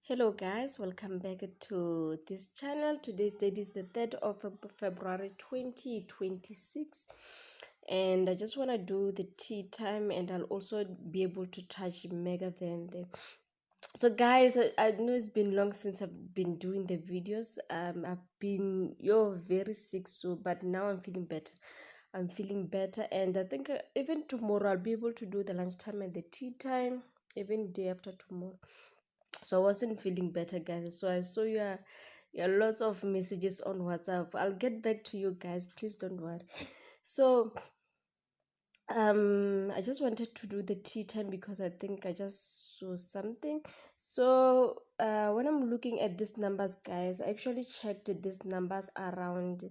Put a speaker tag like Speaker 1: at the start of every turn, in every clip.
Speaker 1: Hello guys, welcome back to this channel. Today's date is the 3rd of February 2026, and I just want to do the tea time, and I'll also be able to touch Mega then there. So guys, I know it's been long since I've been doing the videos. I've been very sick, so but now I'm feeling better. I'm feeling better, and I think even tomorrow I'll be able to do the lunchtime and the tea time, even day after tomorrow. So I wasn't feeling better, guys. So I saw your lots of messages on WhatsApp. I'll get back to you guys, please don't worry. So I just wanted to do the tea time because I think I just saw something. So when I'm looking at these numbers, guys, I actually checked these numbers around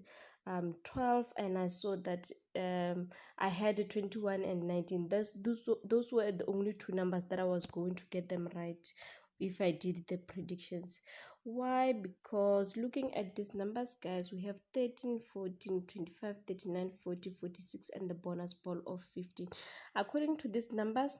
Speaker 1: 12, and I saw that I had 21 and 19. Those were the only two numbers that I was going to get them right if I did the predictions. Why? Because looking at these numbers, guys, we have 13, 14, 25, 39, 40, 46, and the bonus ball of 15. According to these numbers,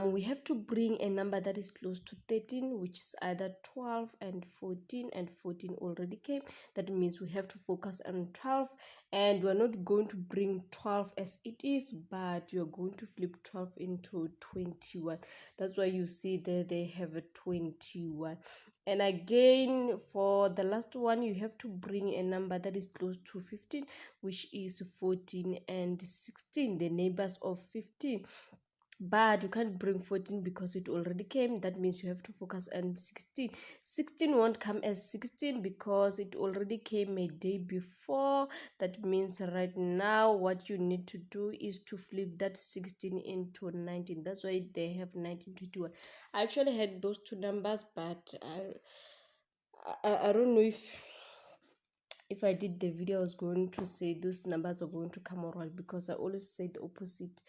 Speaker 1: we have to bring a number that is close to 13, which is either 12 and 14, and 14 already came. That means we have to focus on 12, and we're not going to bring 12 as it is, but you're going to flip 12 into 21. That's why you see there they have a 21. And again, for the last one, you have to bring a number that is close to 15, which is 14 and 16, the neighbors of 15. But you can't bring 14 because it already came. That means you have to focus on 16. 16 won't come as 16 because it already came a day before. That means right now what you need to do is to flip that 16 into 19. That's why they have 1921. I actually had those two numbers, but I don't know if I did the video, I was going to say those numbers are going to come alright, because I always say the opposite.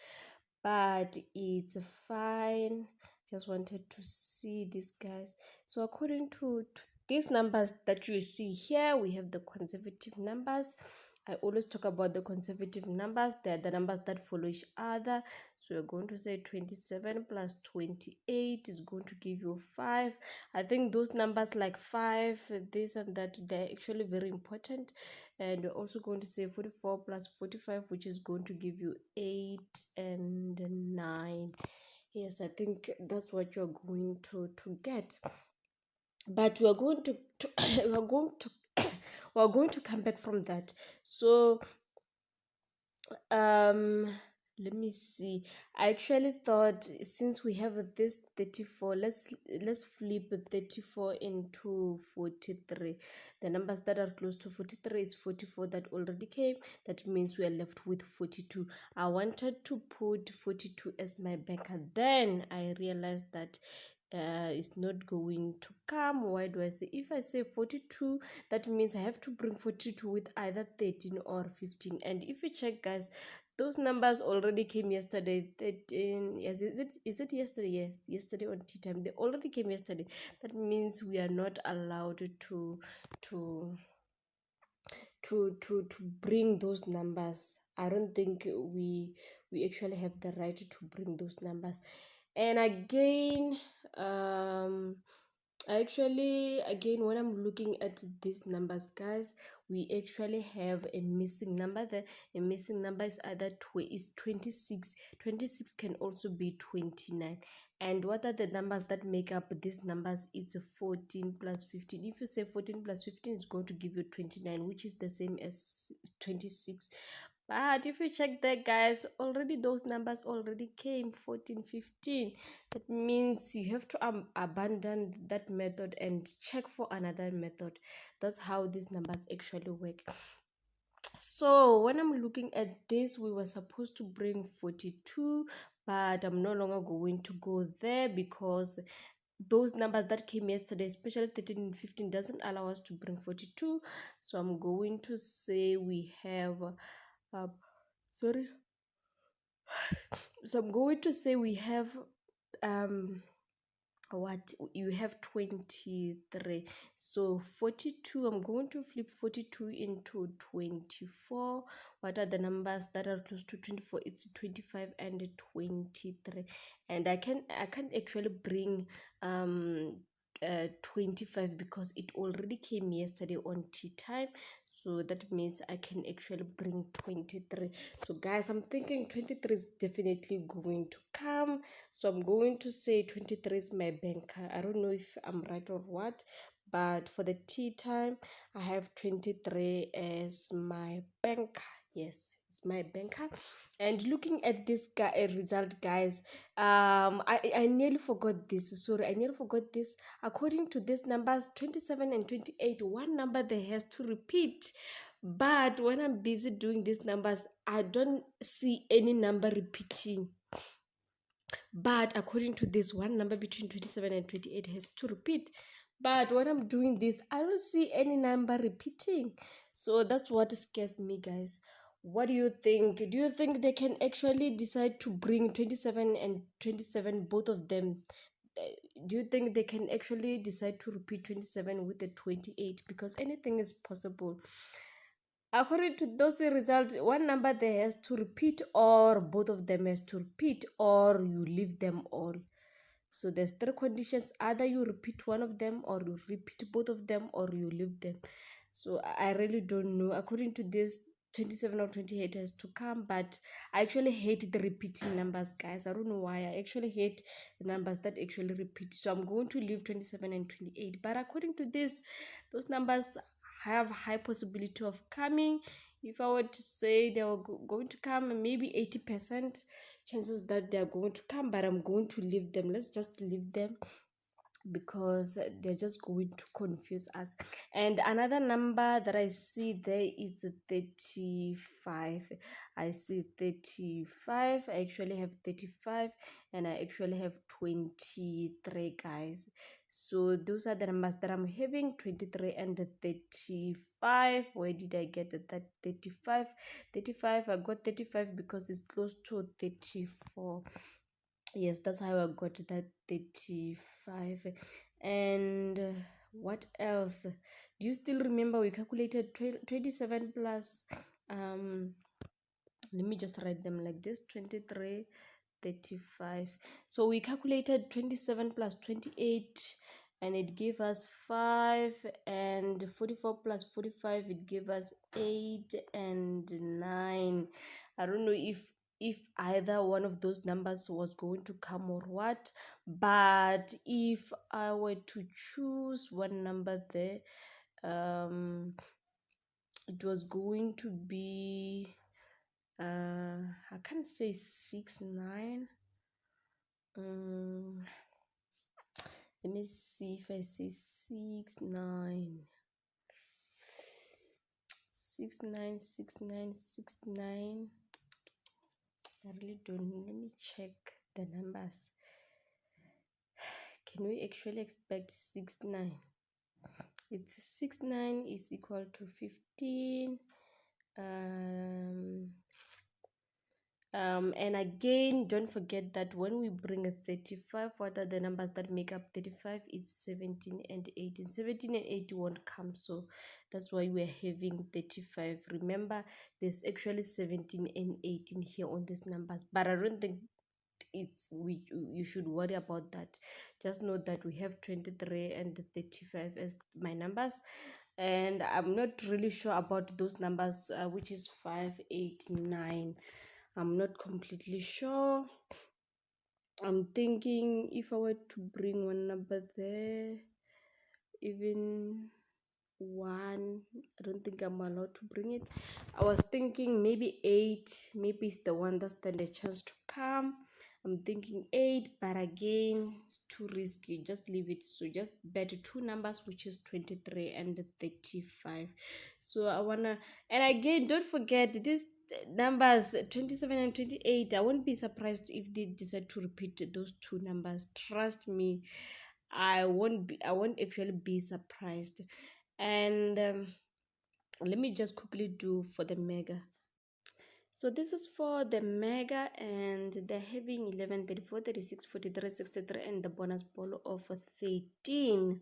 Speaker 1: But it's fine. Just wanted to see these guys. So according to these numbers that you see here, we have the conservative numbers. I always talk about the conservative numbers. They're the numbers that follow each other. So we're going to say 27 plus 28 is going to give you 5. I think those numbers like 5, this and that, they're actually very important. And we're also going to say 44 plus 45, which is going to give you 8 and 9. Yes, I think that's what you're going to get. But we're going to we're going to we're going to come back from that. So let me see. I actually thought, since we have this 34, let's flip 34 into 43. The numbers that are close to 43 is 44 that already came. That means we are left with 42. I wanted to put 42 as my banker, then I realized that it's not going to come. Why do I say? If I say 42, that means I have to bring 42 with either 13 or 15. And if you check, guys, those numbers already came yesterday. 13, yes, is it yesterday? Yes, yesterday on tea time, they already came yesterday. That means we are not allowed to bring those numbers. I don't think we actually have the right to bring those numbers. And again, again, when I'm looking at these numbers, guys, we actually have a missing number there. A missing number is either is 26. 26 can also be 29. And what are the numbers that make up these numbers? It's 14 plus 15. If you say 14 plus 15, it's going to give you 29, which is the same as 26. But if you check that, guys, already those numbers already came, 14, 15. That means you have to abandon that method and check for another method. That's how these numbers actually work. So when I'm looking at this, we were supposed to bring 42, but I'm no longer going to go there because those numbers that came yesterday, especially 13 and 15, doesn't allow us to bring 42. So I'm going to say we have sorry so I'm going to say we have what you have 23. So 42, I'm going to flip 42 into 24. What are the numbers that are close to 24? It's 25 and 23. And I can't actually bring 25 because it already came yesterday on tea time. So that means I can actually bring 23. So guys, I'm thinking 23 is definitely going to come. So I'm going to say 23 is my banker. I don't know if I'm right or what, but for the tea time, I have 23 as my banker. Yes, it's my banker. And looking at this guy result, guys, I nearly forgot this. Sorry, I nearly forgot this. According to these numbers, 27 and 28, one number there has to repeat. But when I'm busy doing these numbers, I don't see any number repeating. But according to this, one number between 27 and 28 has to repeat. But when I'm doing this, I don't see any number repeating. So that's what scares me, guys. What do you think? Do you think they can actually decide to bring 27 and 27, both of them? Do you think they can actually decide to repeat 27 with the 28? Because anything is possible. According to those results, one number there has to repeat, or both of them has to repeat, or you leave them all. So there's three conditions: either you repeat one of them, or you repeat both of them, or you leave them. So I really don't know. According to this, 27 or 28 has to come, but I actually hate the repeating numbers, guys. I don't know why. I actually hate the numbers that actually repeat. So I'm going to leave 27 and 28. But according to this, those numbers have high possibility of coming. If I were to say they were going to come, maybe 80% chances that they are going to come, but I'm going to leave them. Let's just leave them because they're just going to confuse us. And another number that I see there is 35. I see 35. I actually have 35, and I actually have 23, guys. So those are the numbers that I'm having: 23 and 35. Where did I get that? 35. 35, I got 35 because it's close to 34. Yes, that's how I got that 35. And what else? Do you still remember we calculated 27 plus let me just write them like this: 23, 35. So we calculated 27 plus 28, and it gave us 5, and 44 plus 45, it gave us 8 and 9. I don't know if either one of those numbers was going to come or what, but if I were to choose one number there, it was going to be I can't say 6 9. Let me see if I say 6 9. 6 9 6 9 6 9. I really don't know. Let me check the numbers. Can we actually expect 6 9? It's 6 9 is equal to 15. And again, don't forget that when we bring a 35, what are the numbers that make up 35? It's 17 and 18. 17 and 18 won't come, so that's why we're having 35. Remember, there's actually 17 and 18 here on these numbers, but I don't think you should worry about that. Just know that we have 23 and 35 as my numbers, and I'm not really sure about those numbers, which is 5 8 9. I'm not completely sure. I'm thinking if I were to bring one number there, even 1, I don't think I'm allowed to bring it. I was thinking maybe 8, maybe it's the one that stands a chance to come. I'm thinking 8, but again, it's too risky. Just leave it. So just bet two numbers, which is 23 and 35. So I wanna, and again, don't forget these numbers 27 and 28. I won't be surprised if they decide to repeat those two numbers. Trust me, I won't actually be surprised. And let me just quickly do for the mega. So this is for the mega, and they're having 11 34 36 43 63, and the bonus ball of 13,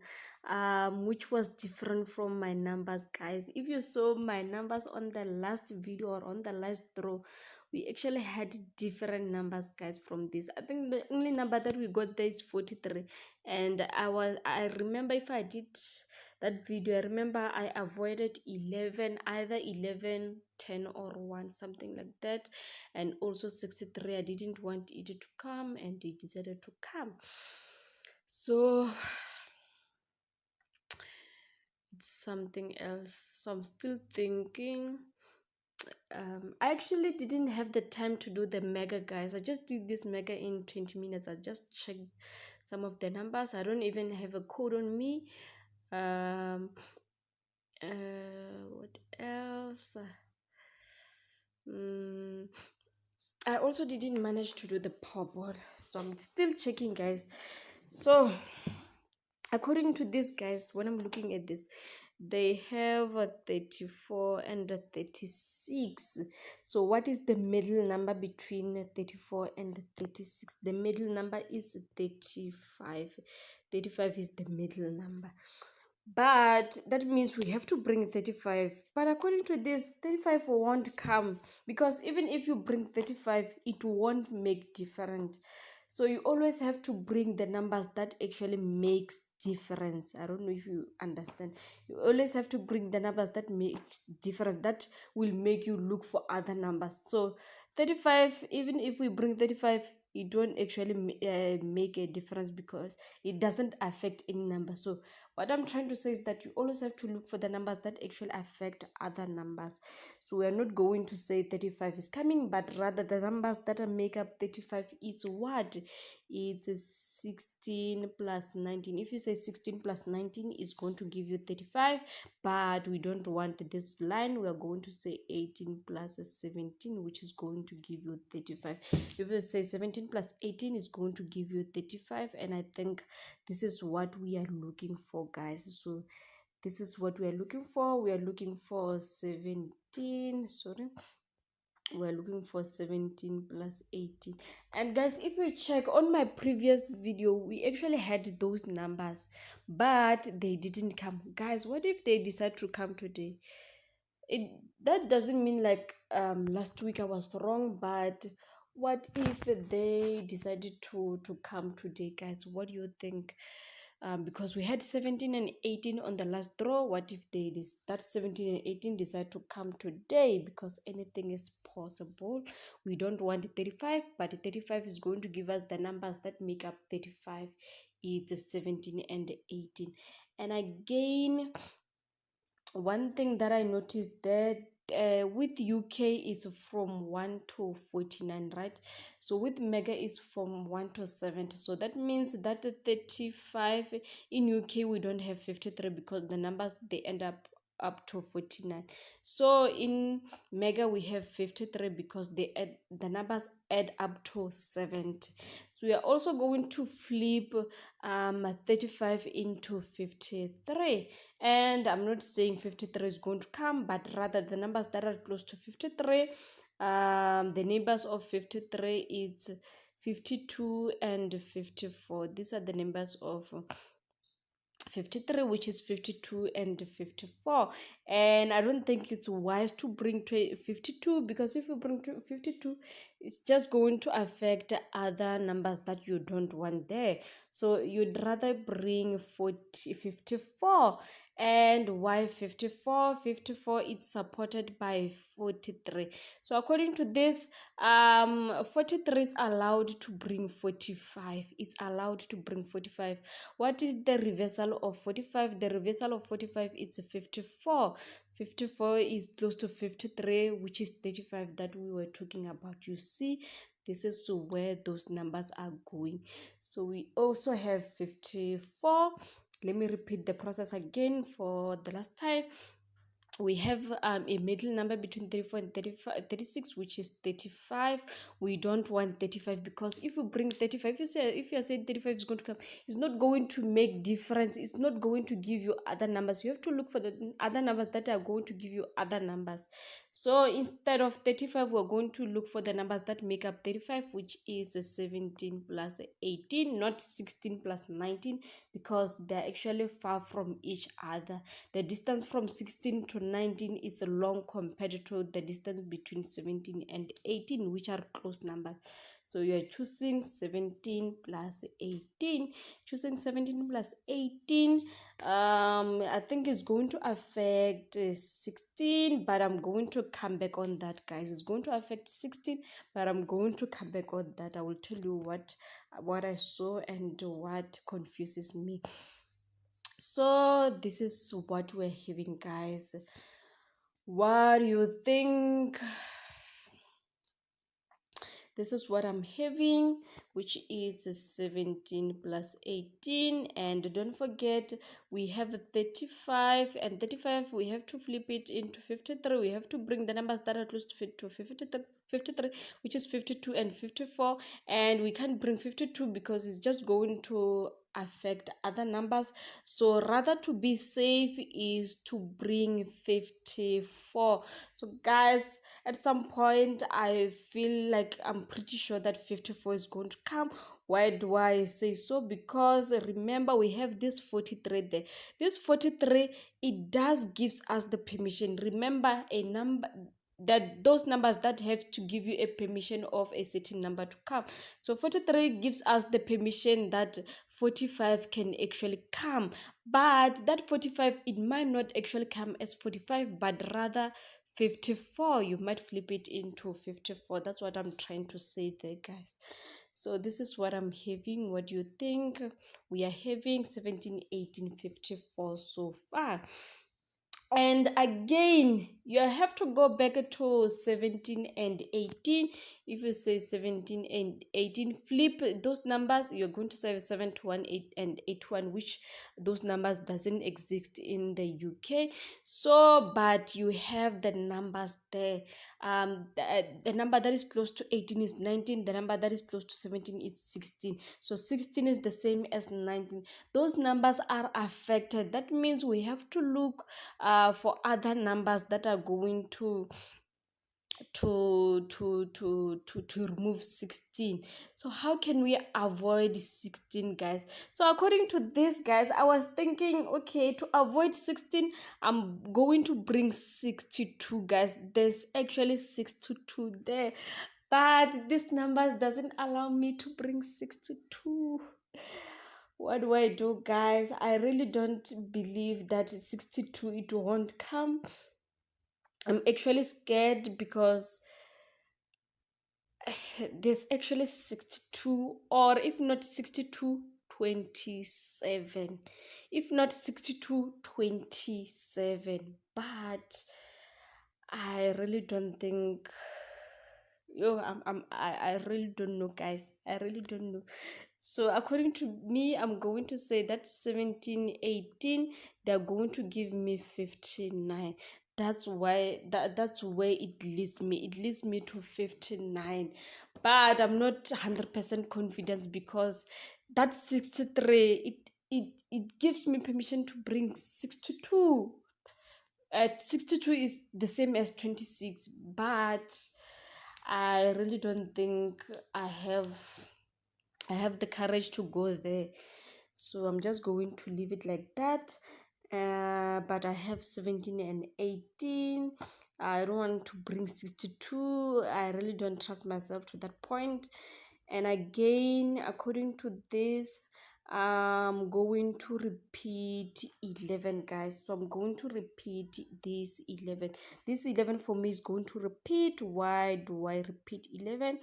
Speaker 1: which was different from my numbers, guys. If you saw my numbers on the last video or on the last draw, we actually had different numbers, guys, from this. I think the only number that we got there is 43. And I remember, if I did that video, I remember I avoided 11, either 11, 10, or 1, something like that. And also 63, I didn't want it to come, and it decided to come. So it's something else. So I'm still thinking. I actually didn't have the time to do the mega, guys. I just did this mega in 20 minutes. I just checked some of the numbers. I don't even have a code on me. What else? Mm, I also didn't manage to do the Powerball, so I'm still checking, guys. So according to this, guys, when I'm looking at this, they have a 34 and a 36. So what is the middle number between 34 and 36? The middle number is 35. 35 is the middle number, but that means we have to bring 35. But according to this, 35 won't come, because even if you bring 35, it won't make different. So you always have to bring the numbers that actually makes difference. I don't know if you understand. You always have to bring the numbers that makes difference, that will make you look for other numbers. So 35, even if we bring 35, it don't actually make a difference, because it doesn't affect any number. So what I'm trying to say is that you always have to look for the numbers that actually affect other numbers. So we are not going to say 35 is coming, but rather the numbers that make up 35 is what? It's 16 plus 19. If you say 16 plus 19 is going to give you 35, but we don't want this line. We are going to say 18 plus 17, which is going to give you 35. If you say 17 plus 18 is going to give you 35, and I think this is what we are looking for, guys. So this is what we are looking for. We are looking for 17, sorry, we're looking for 17 plus 18. And guys, if you check on my previous video, we actually had those numbers, but they didn't come. Guys, what if they decide to come today? It That doesn't mean like last week I was wrong, but what if they decided to come today, guys? What do you think? Because we had 17 and 18 on the last draw. What if that 17 and 18 decide to come today? Because anything is possible. We don't want 35, but 35 is going to give us the numbers that make up 35. It's 17 and 18. And again, one thing that I noticed that with UK is from 1 to 49, right? So with Mega is from 1 to 70. So that means that 35 in UK we don't have 53, because the numbers they end up to 49. So in Mega we have 53, because the numbers add up to 70. So we are also going to flip 35 into 53. And I'm not saying 53 is going to come, but rather the numbers that are close to 53, the neighbors of 53 is 52 and 54. These are the numbers of 53, which is 52 and 54. And I don't think it's wise to bring 52, because if you bring 52, it's just going to affect other numbers that you don't want there. So you'd rather bring 54. And why 54? 54 it's supported by 43. So according to this, 43 is allowed to bring 45. It's allowed to bring 45. What is the reversal of 45? The reversal of 45 is 54. 54 is close to 53, which is 35 that we were talking about. You see, this is where those numbers are going. So we also have 54. Let me repeat the process again for the last time. We have a middle number between 34 and 35, 36, which is 35. We don't want 35, because if you bring 35, if you are saying 35 is going to come, it's not going to make difference. It's not going to give you other numbers. You have to look for the other numbers that are going to give you other numbers. So instead of 35, we're going to look for the numbers that make up 35, which is 17 plus 18, not 16 plus 19, because they're actually far from each other. The distance from 16 to 19 is long compared to the distance between 17 and 18, which are close numbers. So you are choosing 17 plus 18. Choosing 17 plus 18, I think it's going to affect 16, but I'm going to come back on that, guys. It's going to affect 16, but I'm going to come back on that. I will tell you what I saw and what confuses me. So this is what we're having, guys. What do you think? This is what I'm having, which is 17 plus 18. And don't forget, we have 35, and 35 we have to flip it into 53. We have to bring the numbers that are close to 53, which is 52 and 54, and we can't bring 52 because it's just going to affect other numbers. So rather to be safe is to bring 54. So guys, at some point I feel like I'm pretty sure that 54 is going to come. Why do I say so? Because remember, we have this 43 there. This 43, it does gives us the permission. Remember, a number that those numbers that have to give you a permission of a certain number to come. So 43 gives us the permission that 45 can actually come, but that 45, it might not actually come as 45, but rather 54. You might flip it into 54. That's what I'm trying to say there, guys. So this is what I'm having. What do you think? We are having 17, 18, 54 so far. And again, you have to go back to 17 and 18. If you say 17 and 18, flip those numbers. You're going to say 7 to 1, 8 and 8 to 1, which those numbers doesn't exist in the UK. So but you have the numbers there. The number that is close to 18 is 19. The number that is close to 17 is 16. So 16 is the same as 19. Those numbers are affected. That means we have to look for other numbers that are going to remove 16. So how can we avoid 16, guys? So according to this, guys, I was thinking, okay, to avoid 16, I'm going to bring 62, guys. There's actually 62 there, but this numbers doesn't allow me to bring 62. What do I do, guys? I really don't believe that 62 it won't come. I'm actually scared because there's actually 62, or if not 62, 27. If not 62, 27. But I really don't think, I really don't know, guys. I really don't know. So according to me, I'm going to say that 17, 18, they're going to give me 59. That's that's where it leads me. It leads me to 59. But I'm not 100% confident because that 63, it gives me permission to bring 62. At 62 is the same as 26, but I really don't think I have the courage to go there. So I'm just going to leave it like that. But I have 17 and 18. I don't want to bring 62. I really don't trust myself to that point. And again, according to this, I'm going to repeat 11, guys. So I'm going to repeat this 11. This 11 for me is going to repeat. Why do I repeat 11?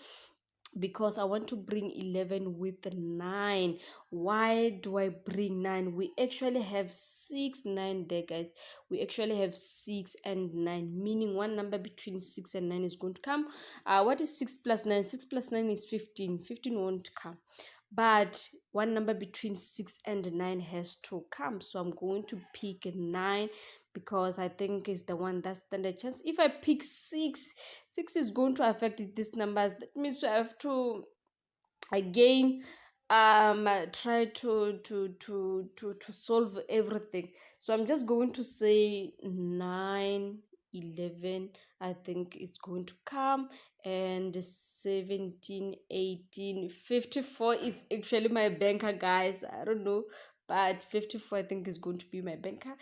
Speaker 1: Because I want to bring 11 with 9. Why do I bring 9? We actually have 6, 9 there, guys. We actually have 6 and 9, meaning one number between 6 and 9 is going to come. What is 6 plus 9? 6 plus 9 is 15. 15 won't come. But one number between 6 and 9 has to come. So I'm going to pick 9 because I think it's the one that's standard chance. If I pick 6, 6 is going to affect these numbers. That means I have to again try to solve everything. So I'm just going to say 9, 11, I think it's going to come, and 17, 18, 54 is actually my banker, guys. I don't know, but 54 I think is going to be my banker.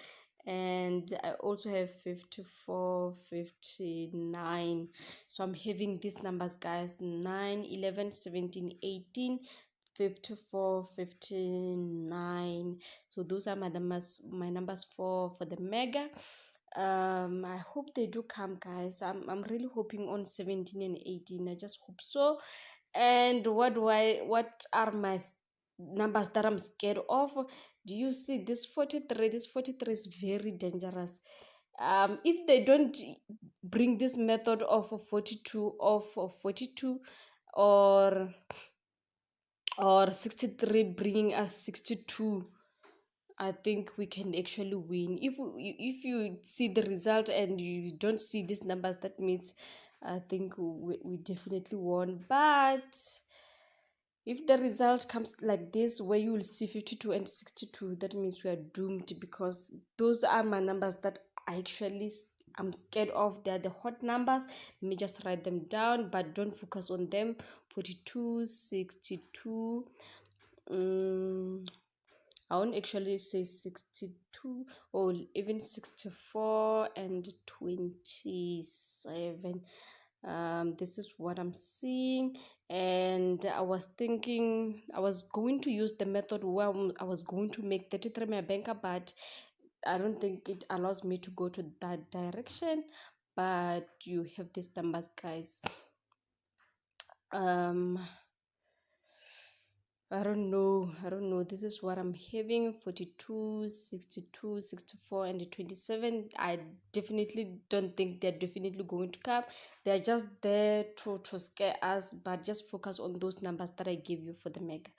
Speaker 1: and I also have 54, 59. So I'm having these numbers, guys: 9, 11, 17, 18, 54, 59. So those are my numbers for the mega. I hope they do come, guys. I'm really hoping on 17 and 18. I just hope so. And what are my numbers that I'm scared of? Do you see this 43? This 43 is very dangerous. If they don't bring this method of 42 of 42, or 63 bringing us 62, I think we can actually win. If you see the result and you don't see these numbers, that means I think we definitely won. But if the result comes like this, where you will see 52 and 62, that means we are doomed, because those are my numbers that I'm scared of. They're the hot numbers. Let me just write them down, but don't focus on them. 42, 62. I won't actually say 62, or even 64 and 27. This is what I'm seeing, and I was thinking I was going to use the method where I was going to make 33 my banker, but I don't think it allows me to go to that direction. But you have these numbers, guys. um I don't know. I don't know. This is what I'm having: 42, 62, 64, and 27. I definitely don't think they're definitely going to come. They're just there to scare us, but just focus on those numbers that I gave you for the mega.